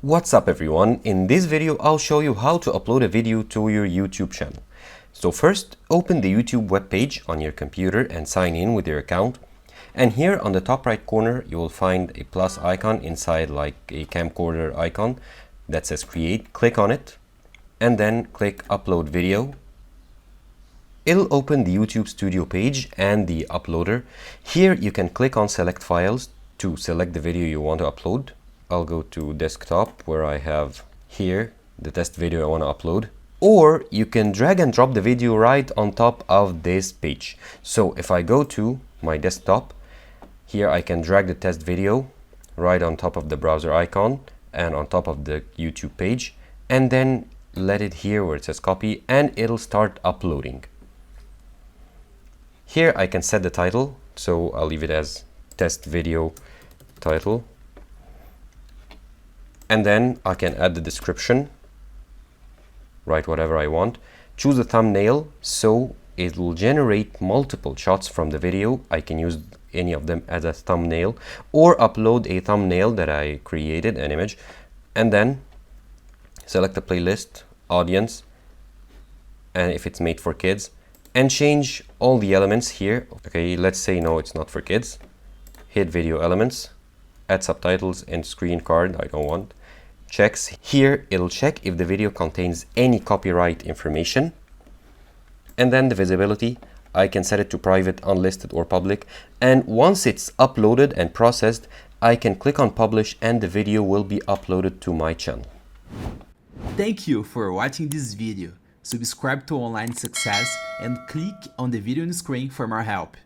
What's up everyone? In this video I'll show you how to upload a video to your YouTube channel. So first, open the YouTube webpage on your computer and sign in with your account. And here on the top right corner you will find a plus icon inside like a camcorder icon that says create. Click on it and then click upload video. It'll open the YouTube Studio page and the uploader. Here you can click on select files to select the video you want to upload. I'll go to desktop where I have here the test video I want to upload. Or you can drag and drop the video right on top of this page. So if I go to my desktop, here I can drag the test video right on top of the browser icon and on top of the YouTube page, and then let it here where it says copy, and it'll start uploading. Here I can set the title, so I'll leave it as test video title. And then I can add the description, write whatever I want, choose a thumbnail, so it will generate multiple shots from the video. I can use any of them as a thumbnail or upload a thumbnail that I created, an image, and then select the playlist, audience, and if it's made for kids, and change all the elements here. Okay, let's say no, it's not for kids. Hit video elements, add subtitles and screen card, I don't want. Checks. Here it'll check if the video contains any copyright information. And then the visibility, I can set it to private, unlisted or public. And once it's uploaded and processed, I can click on publish and the video will be uploaded to my channel. Thank you for watching this video. Subscribe to Online Success and click on the video on the screen for more help.